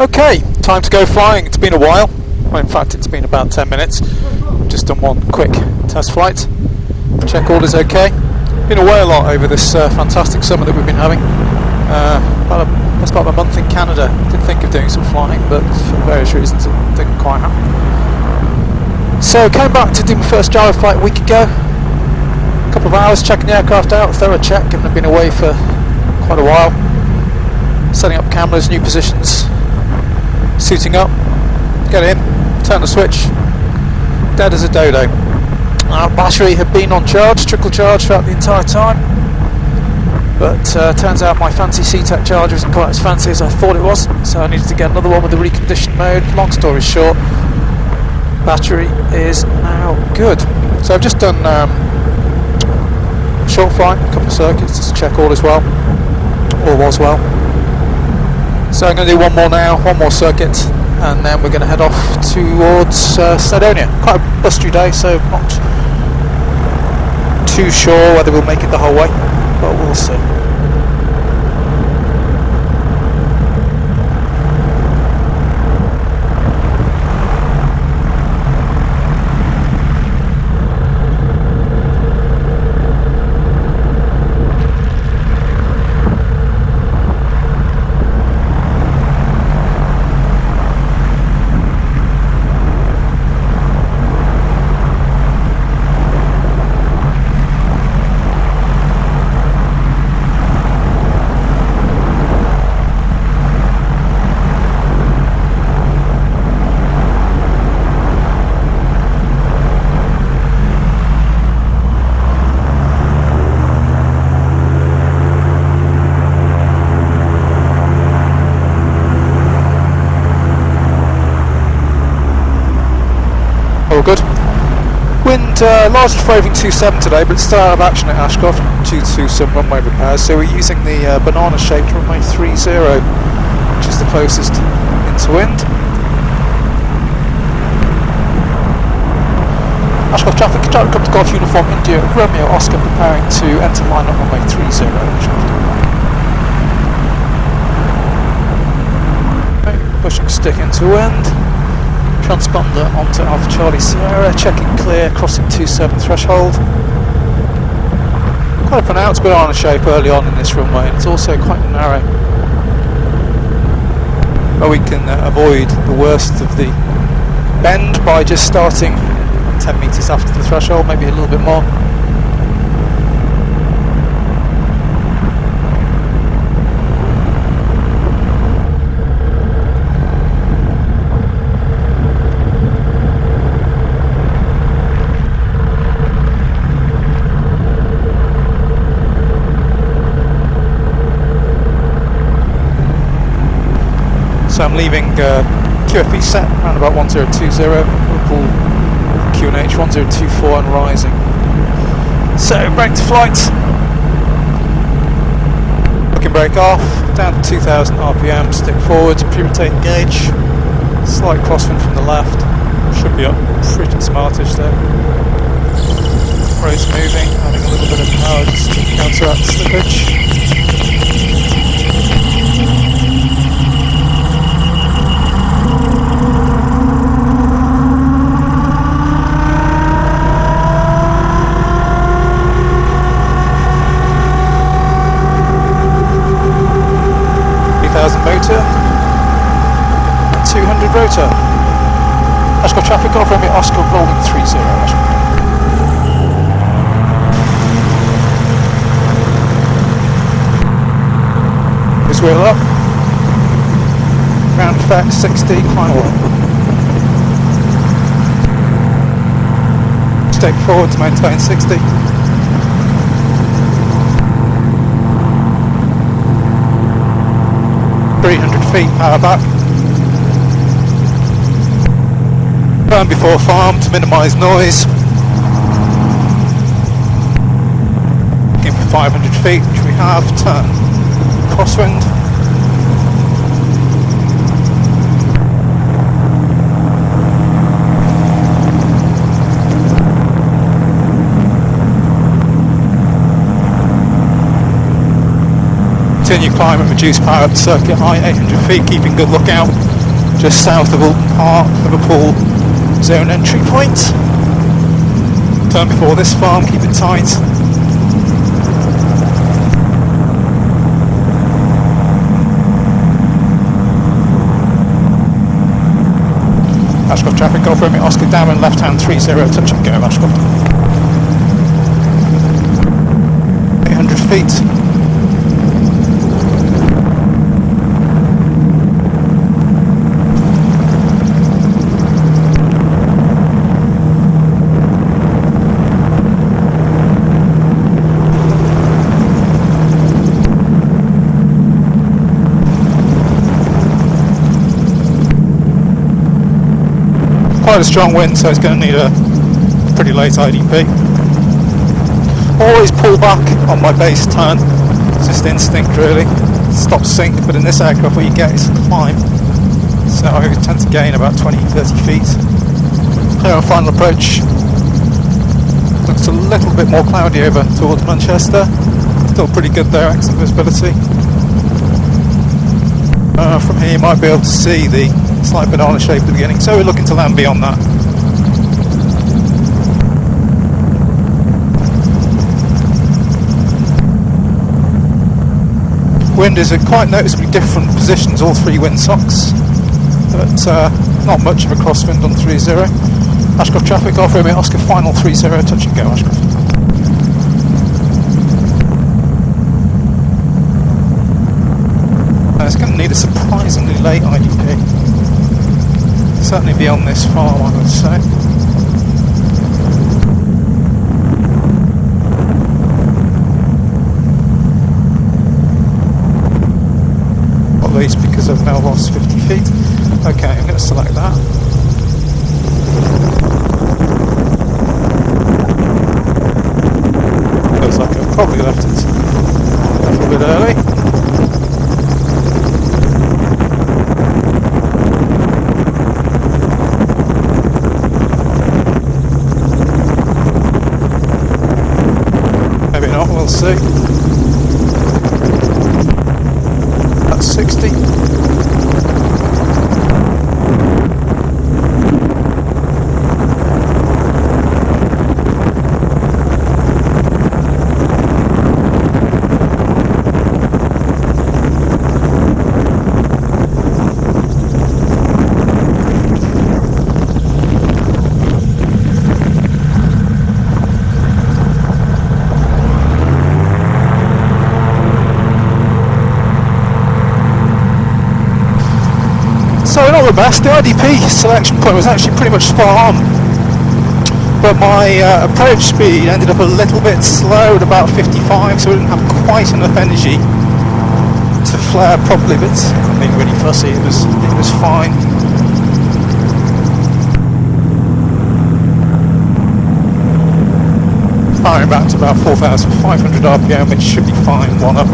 Okay, time to go flying. It's been a while. Well, in fact, it's been about 10 minutes. Just done one quick test flight. Check all is okay. Been away a lot over this fantastic summer that we've been having. That's about a month in Canada. Did think of doing some flying, but for various reasons it didn't quite happen. So came back to do my first gyro flight a week ago. A couple of hours checking the aircraft out, thorough check, given I've been away for quite a while. Setting up cameras, new positions, suiting up, get in, turn the switch, dead as a dodo. Our battery had been on charge, trickle charge throughout the entire time, but turns out my fancy C-Tech charger isn't quite as fancy as I thought it was, so I needed to get another one with the reconditioned mode. Long story short, battery is now good. So I've just done a short flight, a couple of circuits just to check all is well, all was well. So I'm going to do one more now, one more circuit, and then we're going to head off towards Snowdonia. Quite a blustery day, so not too sure whether we'll make it the whole way, but we'll see. All good. Wind largely favouring 27 today, but it's still out of action at Ashcroft due to some runway repairs, so we're using the banana shaped runway 30, which is the closest into wind. Ashcroft traffic, Gyrocopter Golf Uniform India Romeo Oscar preparing to enter line up runway 30 Ashcroft. Okay, pushing stick into wind. Transponder onto Alpha Charlie Sierra, checking clear, crossing 27 threshold. Quite a pronounced banana shape early on in this runway, and it's also quite narrow. But we can avoid the worst of the bend by just starting 10 metres after the threshold, maybe a little bit more. So I'm leaving QFE set around about 1020, Liverpool QNH 1024 and rising. So brake to flight. Looking brake off, down to 2000 RPM, stick forwards, pre-rotating gauge, slight crosswind from the left, should be up pretty smartish there. Road's moving, adding a little bit of power just to counteract slippage. 1000 motor, 200 rotor. Ashcroft traffic, Golf Romeo Oscar rolling 30 Ashcroft. This wheel up, ground effect 60, climb away. Stick forward to maintain 60. Feet, power back. Burn before farm to minimise noise. Looking for 500 feet, which we have. Turn crosswind. continue climb and reduce power up to circuit height, 800 feet, keeping good lookout just south of Alton Park, Liverpool zone entry point. Turn before this farm, keep it tight. Ashcroft traffic, Golf Romeo Oscar Darren, left hand 30, touch and go, Ashcroft. 800 feet. Quite a strong wind, so it's going to need a pretty late IDP. Always pull back on my base turn, it's just instinct really. Stop sink, but in this aircraft what you get is climb. So I tend to gain about 20-30 feet. Clear on final approach. Looks a little bit more cloudy over towards Manchester. Still pretty good there, excellent visibility. From here you might be able to see the slight banana shape at the beginning, so we're looking to land beyond that. Wind is at quite noticeably different positions, all three windsocks, but not much of a crosswind on 30. Ashcroft traffic, Golf Romeo Oscar final 30, touch and go, Ashcroft. It's going to need a surprisingly late IDP. Certainly beyond this farm, I would say. At least because I've now lost 50 feet. Okay, I'm going to select that. Feels like I've probably left it a little bit early. We'll see. That's 60. So not the best, the IDP selection point was actually pretty much spot on, but my approach speed ended up a little bit slow at about 55, so I didn't have quite enough energy to flare properly, but I'm being really fussy, it was fine. Firing back to about 4,500 RPM, which should be fine, one up.